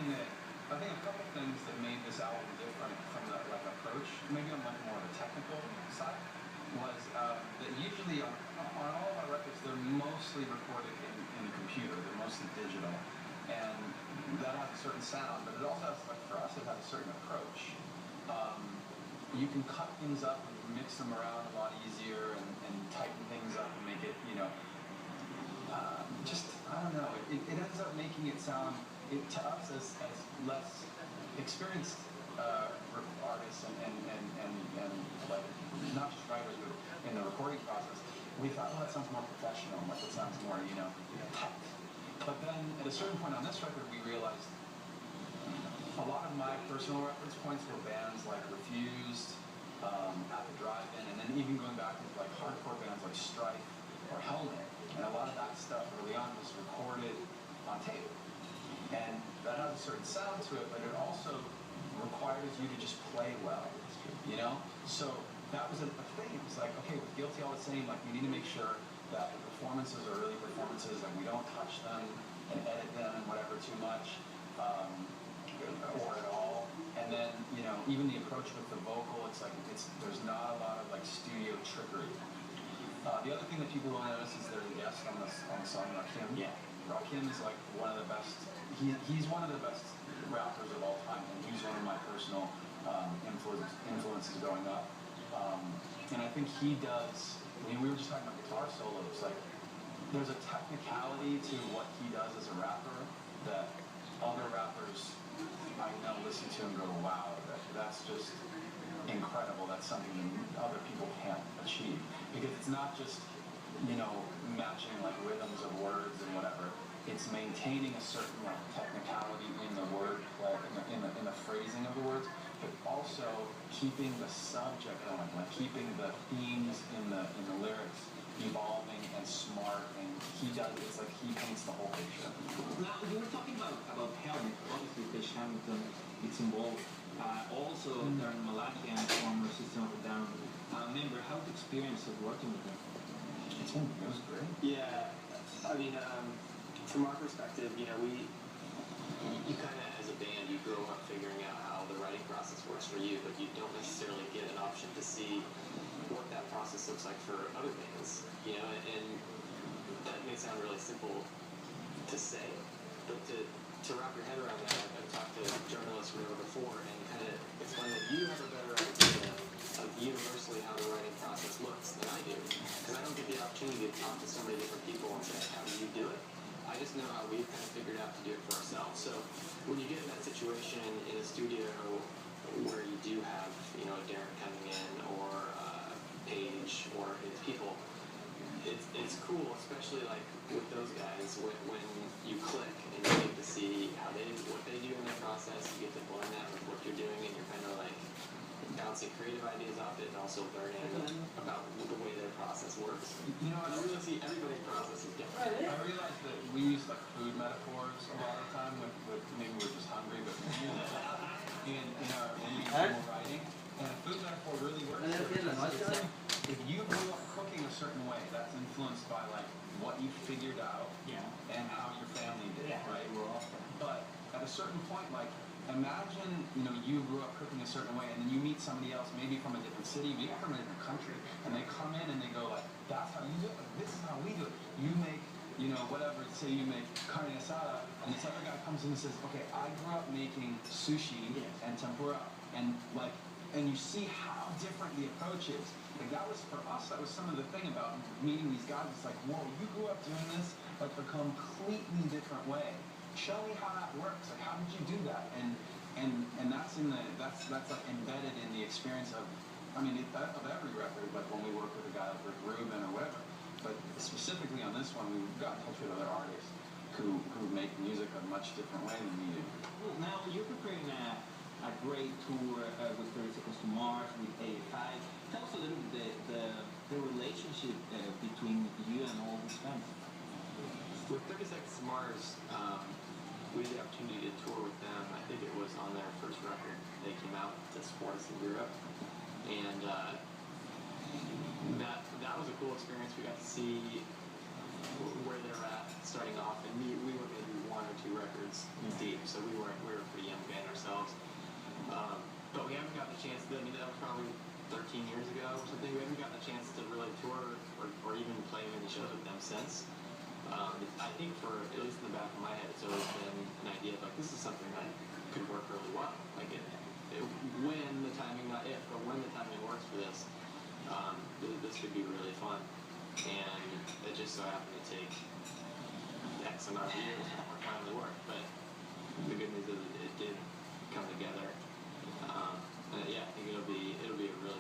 mean, I think a couple things that made this album different from the approach, maybe on much more of a technical side, was that usually on all of our records they're mostly recorded in the computer, they're mostly digital, and that has a certain sound, but it also has, like for us, it has a certain approach. You can cut things up and mix them around a lot easier and tighten things up and make it, I don't know, it ends up making it sound, to us as less experienced artists and like not just writers but in the recording process, we thought, oh, that sounds more professional, like it sounds more, tight. But then at a certain point on this record we realized a lot of my personal reference points were bands like Refused, at the Drive-In, and then even going back to like hardcore bands like Strife or Helmet, and a lot of that stuff early on was recorded on tape. And that has a certain sound to it, but it also requires you to just play well, So that was a thing. It was like, okay, with Guilty All the Same, like we need to make sure that the performances are really performances, like we don't touch them and edit them and whatever too much, or at all. And then, even the approach with the vocal, it's like there's not a lot of like studio trickery. The other thing that people will notice is there's a guest on the song Rakim. Yeah. Rakim is like one of the best. He's one of the best rappers of all time, and he's one of my personal influences growing up. And I think he does. We were just talking about guitar solos. Like, there's a technicality to what he does as a rapper that other rappers I know listen to and go, wow, that's just incredible. That's something that other people can't achieve, because it's not just matching like rhythms of words and whatever. It's maintaining a certain like technicality in the wordplay, in the phrasing of the words, but also keeping the subject going, like keeping the themes in the lyrics evolving and smart. And he does. It's like he paints the whole picture. Now you were talking about Helmet. Obviously, Fish Hamilton, it's involved. Also, Darren Malaki and former System of a Down member. How the experience of working with him? It was great. Yeah, I mean, from our perspective, you kind of, as a band, you grow up figuring out how the writing process works for you, but you don't necessarily get an option to see what that process looks like for other bands, and that may sound really simple to say, but to wrap your head around that, I've talked to journalists from over before and kind of explain that you have a better idea of universally how the writing process looks than I do, because I don't get the opportunity to talk to so many different people and say, how do you do it? I just know how we've kind of figured out to do it for ourselves. So when you get in that situation in a studio where you do have, Darren coming in, or Paige, or his people, it's cool, especially like with those guys, when you click and you get to see what they do in their process. You get to blend that with what you're doing, and you're kind of like bouncing creative ideas off it and also learning about the way their process works. You really see everybody's process is different. I realized that we use like food metaphors a lot of the time with maybe we're just hungry, but when we were writing, and a food metaphor really works. It's like, if you grew up cooking a certain way, that's influenced by like what you figured out and how your family did, right? But at a certain point, like, imagine, you grew up cooking a certain way, and then you meet somebody else, maybe from a different city, maybe from a different country, and they come in and they go like, that's how you do it, this is how we do it. You make, whatever, say you make carne asada, and this other guy comes in and says, okay, I grew up making sushi and tempura, and you see how different the approach is. Like, that was, for us, that was some of the thing about meeting these guys. It's like, whoa, you grew up doing this, like, a completely different way. Show me how that works. Like, how did you do that? And that's like embedded in the experience of every record. Like when we work with a guy like Rick Rubin or whatever. But specifically on this one, we got in touch with other artists who make music a much different way than we do. Well, now you're preparing a great tour with 30 Seconds to Mars, with A5. Tell us a little bit the relationship between you and all these fans. With 30 Seconds to Mars, we had the opportunity to tour with them. I think it was on their first record. They came out to support us in Europe, and that was a cool experience. We got to see where they're at starting off, and we were maybe 1 or 2 records deep, so we were a pretty young band ourselves. But we haven't gotten a chance to, I mean, that was probably 13 years ago or something. We haven't gotten a chance to really tour or even play many shows with them since. I think for, at least in the back of my head, it's always been an idea of like, this is something that could work really well. Like when the timing, not if, but when the timing works for this, this could be really fun. And it just so happened to take X amount of years before it finally worked. But the good news is it did come together. Yeah, I think it'll be a really